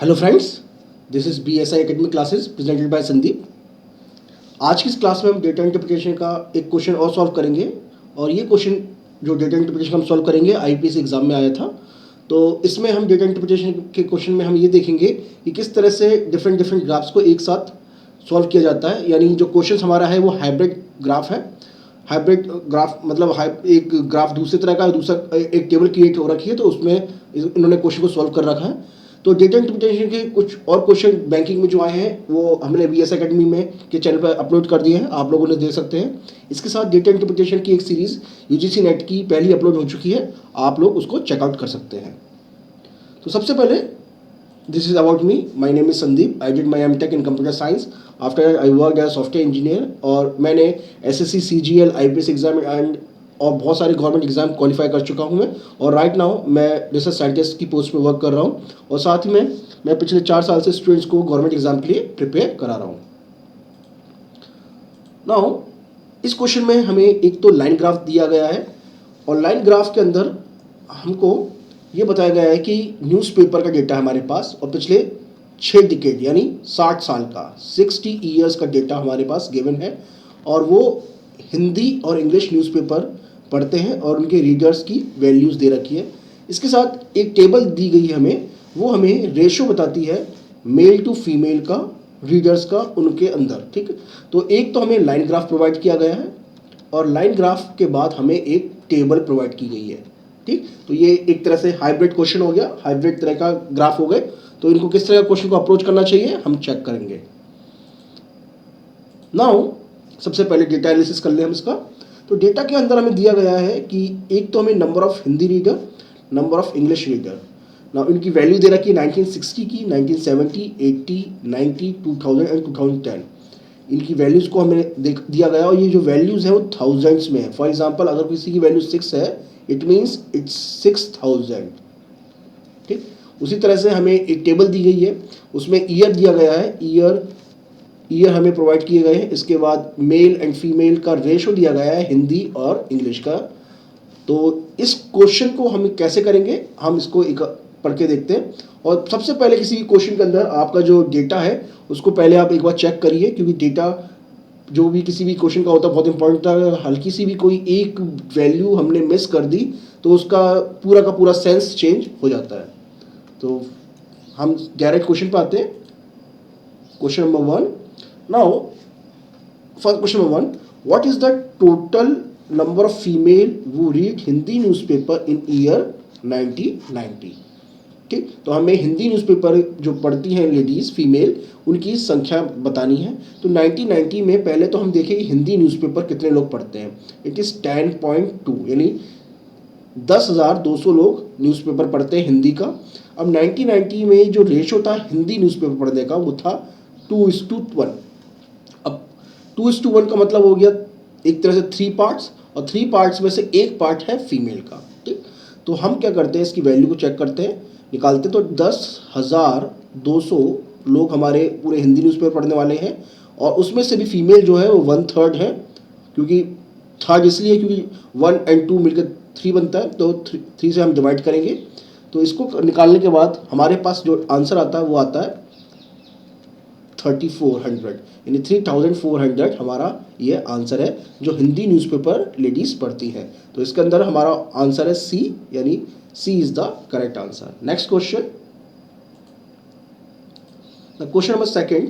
Hello friends, this is BSI academic classes presented by Sandeep. आज की इस क्लास में हम डेटा इंटरप्रिटेशन का एक क्वेश्चन और सॉल्व करेंगे। और ये क्वेश्चन जो डेटा इंटरप्रिटेशन हम सॉल्व करेंगे IPS एग्जाम में आया था। तो इसमें हम डेटा इंटरप्रिटेशन के क्वेश्चन में हम ये देखेंगे कि किस तरह से डिफरेंट डिफरेंट ग्राफ्स को एक साथ सॉल्व किया जाता है। यानी जो क्वेश्चन हमारा है वो हाइब्रिड ग्राफ है। हाइब्रिड ग्राफ मतलब एक ग्राफ दूसरी तरह का, दूसरा एक टेबल क्रिएट हो रखी है, तो उसमें इन्होंने क्वेश्चन को सॉल्व कर रखा है। तो डेटा इंटरप्रिटेशन के कुछ और क्वेश्चन बैंकिंग में जो आए हैं वो हमने BS एकेडमी में के चैनल पर अपलोड कर दिए हैं, आप लोग उन्हें देख सकते हैं। इसके साथ डेटा इंटरप्रिटेशन की एक सीरीज़ UGC नेट की पहली अपलोड हो चुकी है, आप लोग उसको चेकआउट कर सकते हैं। तो सबसे पहले this is about me, my name is Sandeep. I did my MTech in computer science. After I work as software engineer और मैंने SSC CGL IPS exam and और बहुत सारे गवर्नमेंट एग्जाम क्वालिफाई कर चुका हूँ मैं। और राइट नाउ मैं रिसर्च साइंटिस्ट की पोस्ट में वर्क कर रहा हूँ। और साथ ही में मैं पिछले 4 साल से स्टूडेंट्स को गवर्नमेंट एग्जाम के लिए प्रिपेयर करा रहा हूँ। नाउ इस क्वेश्चन में हमें एक तो लाइन ग्राफ दिया गया है और लाइन ग्राफ के अंदर हमको ये बताया गया है कि न्यूज़पेपर का डेटा हमारे पास और पिछले 6 डिकेड यानी 60 साल का 60 ईयर्स का डेटा हमारे पास गिवन है। और वो हिंदी और इंग्लिश न्यूज़पेपर पढ़ते हैं और उनके रीडर्स की वैल्यूज़ दे रखी है। इसके साथ एक टेबल दी गई है हमें, वो हमें रेशो बताती है मेल टू फीमेल का, रीडर्स का उनके अंदर। ठीक है, तो एक तो हमें लाइन ग्राफ प्रोवाइड किया गया है और लाइन ग्राफ के बाद हमें एक टेबल प्रोवाइड की गई है। ठीक, तो ये एक तरह से हाइब्रिड क्वेश्चन हो गया, हाइब्रिड तरह का ग्राफ हो गए। तो इनको किस तरह का क्वेश्चन को अप्रोच करना चाहिए हम चेक करेंगे। नाउ सबसे पहले डेटा एनालिसिस कर ले हम इसका। तो डेटा के अंदर हमें दिया गया है कि एक तो हमें number of Hindi reader, number of English reader. Now इनकी वैल्यू दे रखी है 1960 की, 1970, 80, 90, 2000 एंड 2010। इनकी वैल्यूज़ को हमें दिया गया और ये जो वैल्यूज़ हैं वो थाउजेंड्स में है। फॉर एग्जांपल अगर किसी की वैल्यू 6 है, इट मीन्स इट्स 6000। ठीक, उसी तरह से हमें एक टेबल दी गई है, उसमें ईयर दिया गया है, ईयर हमें प्रोवाइड किए गए हैं। इसके बाद मेल एंड फीमेल का रेशो दिया गया है हिंदी और इंग्लिश का। तो इस क्वेश्चन को हम कैसे करेंगे, हम इसको एक पढ़ के देखते हैं। और सबसे पहले किसी क्वेश्चन के अंदर आपका जो डेटा है उसको पहले आप एक बार चेक करिए, क्योंकि डेटा जो भी किसी भी क्वेश्चन का होता है बहुत इंपॉर्टेंट होता है। हल्की सी भी कोई एक वैल्यू हमने मिस कर दी तो उसका पूरा का पूरा सेंस चेंज हो जाता है। तो हम डायरेक्ट क्वेश्चन पे आते हैं। Question number 1। Now first question number 1, what is the total number of female who read Hindi newspaper in year 1990। ठीक, तो हमें हिंदी न्यूज़पेपर जो पढ़ती हैं लेडीज़ फीमेल, उनकी संख्या बतानी है। तो 1990 में पहले तो हम देखें कि हिंदी न्यूज़पेपर कितने लोग पढ़ते हैं। इट इज़ 10.2, यानी 10,200 लोग न्यूज़पेपर पढ़ते हैं हिंदी का। अब 1990 में जो रेशो था हिंदी न्यूज़पेपर पढ़ने का वो था 2:1। अब 2:1 का मतलब हो गया एक तरह से 3 पार्ट्स, और 3 पार्ट्स में से एक पार्ट है फीमेल का। ठीक, तो हम क्या करते हैं, इसकी वैल्यू को चेक करते हैं, निकालते हैं। तो 10,200 लोग हमारे पूरे हिंदी न्यूज़पेपर पढ़ने वाले हैं और उसमें से भी फीमेल जो है वो 1/3 है। क्योंकि थर्ड इसलिए क्योंकि 1 और 2 मिलकर 3 बनता है, तो 3 से हम डिवाइड करेंगे। तो इसको निकालने के बाद हमारे पास जो आंसर आता है वो आता है 3400, यानी 3400 हमारा ये आंसर है जो हिंदी न्यूज़पेपर लेडीज़ पढ़ती हैं। तो इसके अंदर हमारा आंसर है C, यानी C is the correct answer. Next question, question number 2।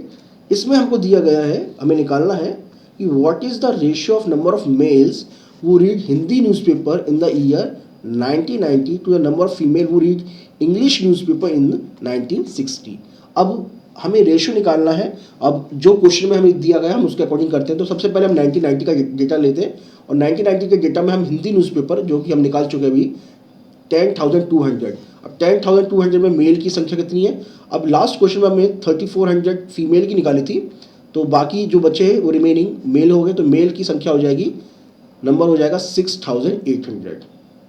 इसमें हमको दिया गया है, हमें निकालना है कि what is the ratio of number of males who read Hindi newspaper in the year 1990 to the number of female who read English newspaper in 1960। अब हमें रेशियो निकालना है। अब जो क्वेश्चन में हमें दिया गया हम उसके अकॉर्डिंग करते हैं। तो सबसे पहले हम 1990 का डेटा लेते हैं और 1990 के डेटा में हम हिंदी न्यूज़पेपर जो कि हम निकाल चुके हैं अभी 10,200। अब 10,200 में मेल की संख्या कितनी है। अब लास्ट क्वेश्चन में हमें 3400 फीमेल की निकाली थी, तो बाकी जो बचे हैं वो रिमेनिंग मेल हो गए। तो मेल की संख्या हो जाएगी, नंबर हो जाएगा 6,800।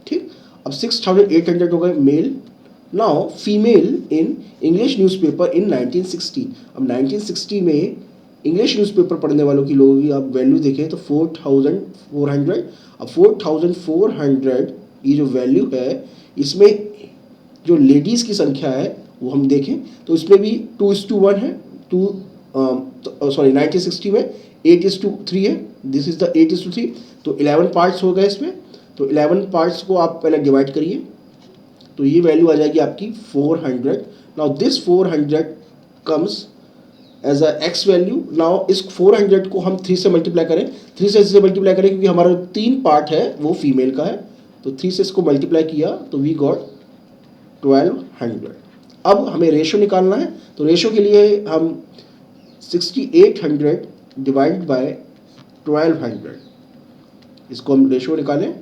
ठीक, अब 6,800 हो गए male. Now female in English newspaper in 1960। अब 1960 में इंग्लिश न्यूज़पेपर पढ़ने वालों की लोगों की आप वैल्यू देखें तो 4,400। अब 4,400 ये जो वैल्यू है, इसमें जो लेडीज़ की संख्या है वो हम देखें तो इसमें भी 2:1 है, 1960 में 8:3 है, दिस इज द 8:3, तो 11 पार्ट्स हो गए इसमें। तो 11 पार्ट्स को आप पहले डिवाइड करिए, तो ये वैल्यू आ जाएगी आपकी 400। Now this 400 comes as a X value. Now इस 400 को हम 3 से मल्टीप्लाई करें, 3 से मल्टीप्लाई करें क्योंकि हमारा 3 पार्ट है वो फीमेल का है, तो 3 से इसको मल्टीप्लाई किया तो वी गॉट 1200। अब हमें रेशो निकालना है, तो रेशो के लिए हम 6800 डिवाइड बाय 1200, इसको हम रेशो निकालें,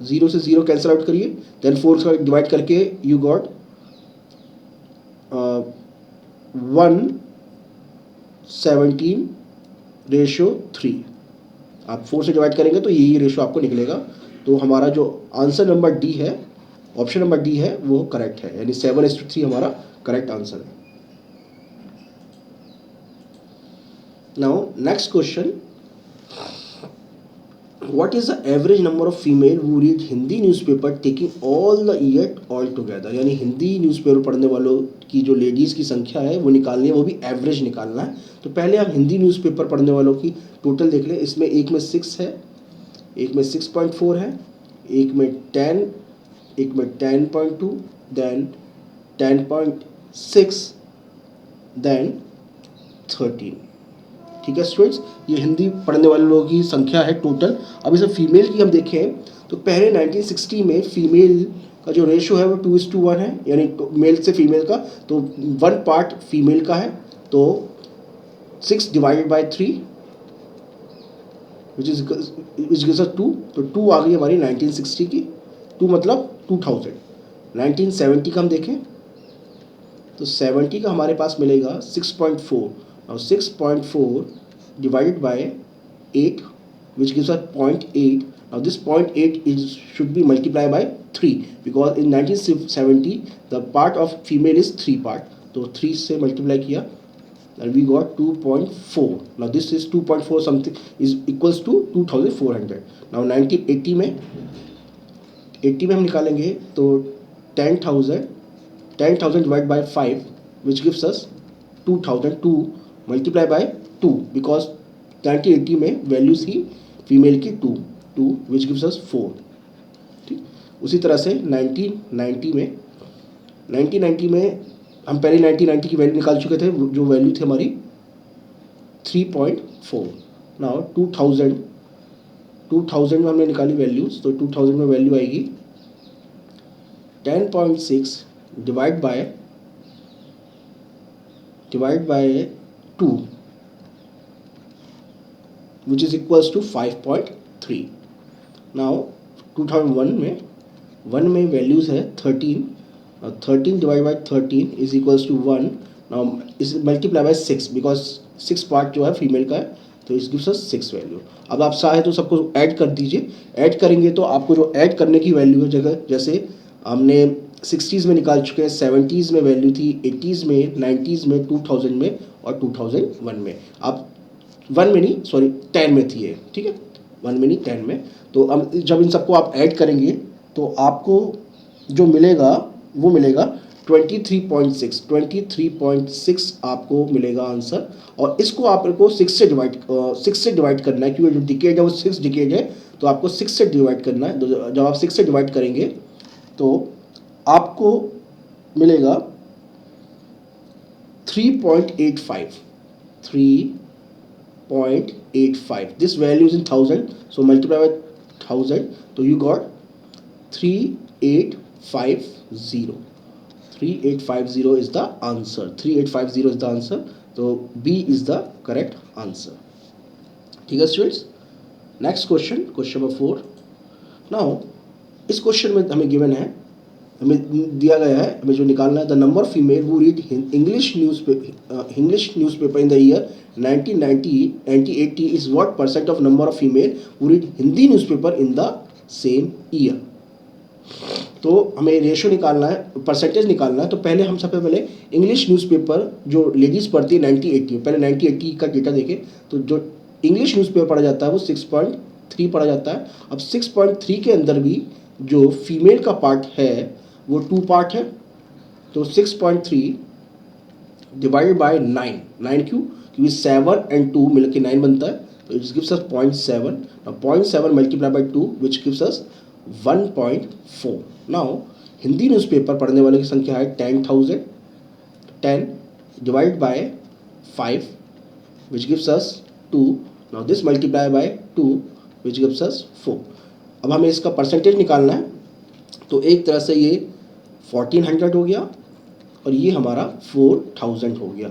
0 से 0 कैंसिल आउट करिए, देन 4 से डिवाइड करके यू गॉट 1:17:3। आप 4 से डिवाइड करेंगे तो यही रेशो आपको निकलेगा। तो हमारा जो आंसर नंबर डी है, ऑप्शन नंबर डी है, वो करेक्ट है, यानी 7:3 हमारा करेक्ट आंसर है। Now next question, what is the average number of female who read Hindi newspaper taking all the year all together, यानी हिंदी न्यूज़पेपर पढ़ने वालों की जो लेडीज़ की संख्या है वो निकालनी है, वो भी एवरेज निकालना है। तो पहले हम हिंदी न्यूज़पेपर पढ़ने वालों की टोटल देख लें। इसमें एक में 6 है, एक में 6.4 है, एक में 10, एक में 10.2, देन 10.6, देन 13। ठीक है स्टूडेंट्स, ये हिंदी पढ़ने वाले लोगों की संख्या है टोटल। अब इसे फीमेल की हम देखें तो पहले 1960 में फीमेल का जो रेशो है वो 2:1 है, यानी मेल से फीमेल का, तो 1 पार्ट फीमेल का है, तो 6 डिवाइडेड बाय 3 विच गिव्स अस 2, तो 2 आ गई हमारी 1960 की, 2 मतलब 2000। 1970 का हम देखें तो 70 का हमारे पास मिलेगा 6.4। Now 6.4 divided by 8, which gives us 0.8. Now this 0.8 should be multiplied by 3 because in 1970 the part of female is 3 part. तो 3 से multiply किया and we got 2.4. Now this is 2.4 something is equals to 2400. Now 1980 में हम निकालेंगे तो 10,000 divided by 5 which gives us 2002 multiply by 2 because 1980 में value थी female की 2 विच गिव्स अस 4। ठीक, उसी तरह से 1990 में हम पहले 1990 की वैल्यू निकाल चुके थे, जो वैल्यू थी हमारी 3.4। नाउ 2000 में हमने निकाली वैल्यूज, तो 2000 में वैल्यू आएगी 10.6 divide by 2 which is equals to 5.3। Now 2001 में वैल्यूज है 13, 13 divide by 13 is equals to 1। Now इस मल्टीप्लाई बाय 6 बिकॉज 6 पार्ट जो है फीमेल का है, तो इस गिव्स अस 6 वैल्यू। अब आप चाहे तो सबको ऐड कर दीजिए, ऐड करेंगे तो आपको जो ऐड करने की वैल्यू है जगह, जैसे हमने 60s में निकाल चुके हैं, 70s में वैल्यू थी, 80s में, 90s में, 2000 में और 2001 में। आप 1 में नहीं, सॉरी 10 में थी ये, ठीक है, 1 में नहीं 10 में। तो अब जब इन सबको आप ऐड करेंगे तो आपको जो मिलेगा वो मिलेगा 23.6 आपको मिलेगा आंसर। और इसको आपको 6 से डिवाइड करना है, क्योंकि जो डिकेड है वो 6 डिकेड है, तो आपको 6 से डिवाइड करना है। तो जब आप 6 से डिवाइड करेंगे तो आपको मिलेगा 3.85। This value is in 1000, so multiply by 1000, तो you got 3850 is the answer. 3850 is the answer, तो B is the correct answer. ठीक है students, next question number 4। Now इस क्वेश्चन में हमें गिवन है, हमें दिया गया है, हमें जो निकालना है, the number of female who read English newspaper in the year 1980 is what percent of number of female who read Hindi newspaper in the same year. तो हमें रेशो निकालना है, परसेंटेज निकालना है। तो पहले हम सबसे पहले इंग्लिश न्यूज़पेपर जो लेडीज़ पढ़ती है 1980, पहले 1980 का डेटा देखें तो जो इंग्लिश न्यूज़पेपर पढ़ा जाता है वो 6.3 पढ़ा जाता है। अब 6.3 के अंदर भी जो फीमेल का पार्ट है वो 2 पार्ट है, तो 6.3 डिवाइडेड बाय 9, 9 क्यों, क्योंकि 7 and 2 मिलकर 9 बनता है, तो it gives us 0.7. Now 0.7 multiply by 2 which gives us 1.4. Now Hindi newspaper पढ़ने वालों की संख्या है 10,000. 10 divide by 5 which gives us 2. Now this multiply by 2 which gives अस 4. अब हमें इसका परसेंटेज निकालना है, तो एक तरह से ये 1400 हो गया और ये हमारा 4000 हो गया.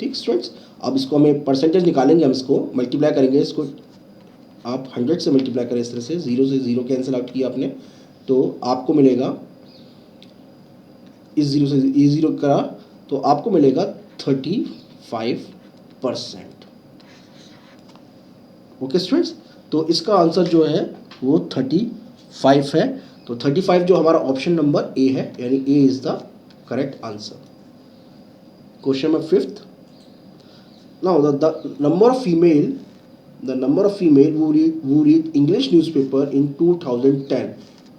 ठीक स्टूडेंट्स, अब इसको हमें परसेंटेज निकालेंगे, हम इसको मल्टीप्लाई करेंगे. इसको आप 100 से मल्टीप्लाई करें, इस तरह से 0 से 0 कैंसिल आउट किया आपने, तो आपको मिलेगा, इस 0 से ये 0 करा तो आपको मिलेगा 35%. ओके स्टूडेंट्स, तो इसका आंसर जो है वो 35 है. तो 35 जो हमारा ऑप्शन नंबर ए है, यानी A is the correct answer. Question number 5th. Now the number of female who read English newspaper in 2010.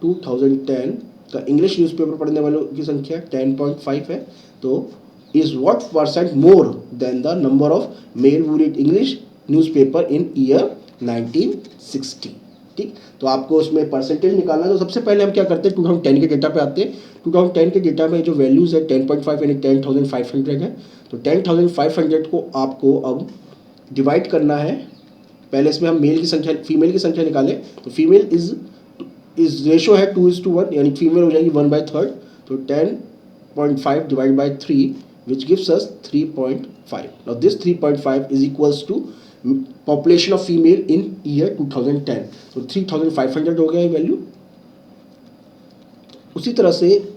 2010 का इंग्लिश न्यूज़पेपर पढ़ने वालों की संख्या 10.5 है. तो is what percent more than the number of male who read English newspaper in year 1960. ठीक, तो आपको उसमें परसेंटेज निकालना है. तो सबसे पहले हम क्या करते हैं, 2010 के डेटा पे आते हैं. 2010 के डेटा में जो वैल्यूज़ है 10.5 यानी 10,500 है. तो 10,500 को आपको अब डिवाइड करना है. पहले इसमें हम मेल की संख्या, फीमेल की संख्या निकालें. तो फीमेल इज रेशो है 2:1, यानी फीमेल हो जाएगी 1/3. तो 10.5 divide by 3 which gives us 3.5. Now this 3.5 is equals to population of female in year 2010. तो 3,500 हो गया ये वैल्यू. उसी तरह से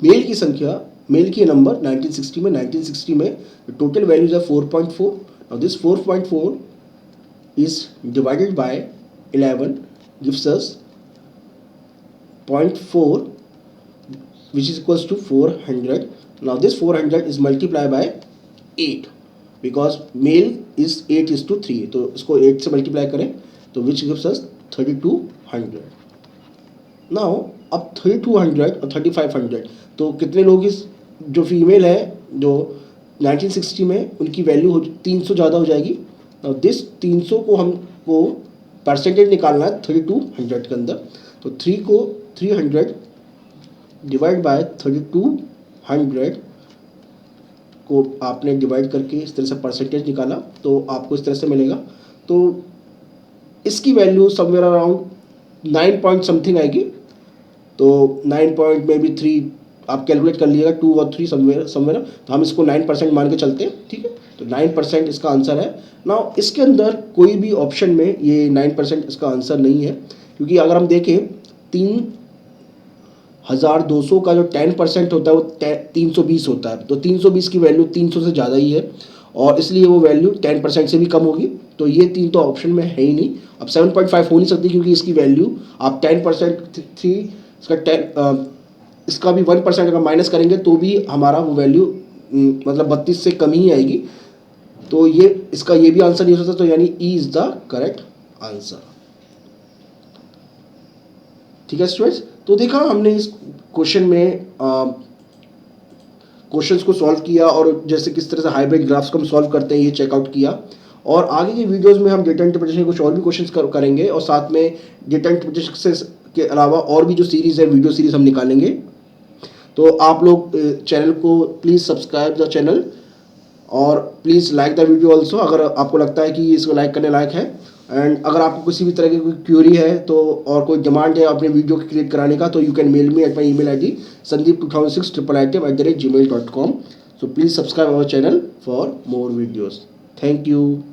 मेल की संख्या, मेल की नंबर 1960 में टोटल वैल्यूज है 4.4. Now this 4.4 is divided by 11 gives us 0.4 which is equals to 400. Now this 400 is multiplied by 8 because male is 8:3. तो इसको 8 से मल्टीप्लाई करें तो which gives us 3200. Now अब 3200 और 3500, तो कितने लोग इस जो फीमेल है जो 1960 में, उनकी वैल्यू 300 ज़्यादा हो जाएगी. Now दिस 300 को हमको परसेंटेज निकालना है 3200 के अंदर. तो 3 को 300 डिवाइड बाय 3200 को आपने डिवाइड करके इस तरह से परसेंटेज निकाला, तो आपको इस तरह से मिलेगा. तो इसकी value somewhere around 9 point something आएगी. तो 9 पॉइंट में भी 3 आप कैलकुलेट कर लीजिएगा, 2 और 3 समवेयर. तो हम इसको 9% मान के चलते हैं. ठीक है, तो 9% इसका आंसर है. नाउ इसके अंदर कोई भी ऑप्शन में ये 9% इसका आंसर नहीं है, क्योंकि अगर हम देखें 3,200 का जो 10% होता है वो 320 होता है. तो 320 की वैल्यू 300 से ज़्यादा ही है, और इसलिए वो वैल्यू 10% से भी कम होगी. तो ये 3 तो ऑप्शन में है ही नहीं. अब 7.5 हो नहीं सकती, क्योंकि इसकी वैल्यू आप 10% 3 इसका भी 1% अगर माइनस करेंगे तो भी हमारा वो वैल्यू मतलब 32 से कम ही आएगी. तो ये इसका ये भी आंसर नहीं हो सकता. तो यानी E is the correct answer. ठीक है स्टूडेंट्स, तो देखा हमने इस क्वेश्चन में क्वेश्चंस को सॉल्व किया, और जैसे किस तरह से हाइब्रिड ग्राफ्स को हम सॉल्व करते हैं ये चेकआउट किया. और आगे के वीडियोस में हम डेटा इंटरप्रिटेशन कुछ और भी क्वेश्चंस करेंगे, और साथ में डेटा इंटरप्रिटेशन के अलावा और भी जो सीरीज़ है, वीडियो सीरीज़ हम निकालेंगे. तो आप लोग चैनल को प्लीज़ सब्सक्राइब द चैनल, और please like the video also अगर आपको लगता है कि इसको लाइक करने लायक है. एंड अगर आपको किसी भी तरह की कोई क्यूरी है तो, और कोई डिमांड है अपने वीडियो की क्रिएट कराने का, तो you can mail me at my email ID sandeep200688@gmail.com. So please subscribe our channel for more videos. Thank you.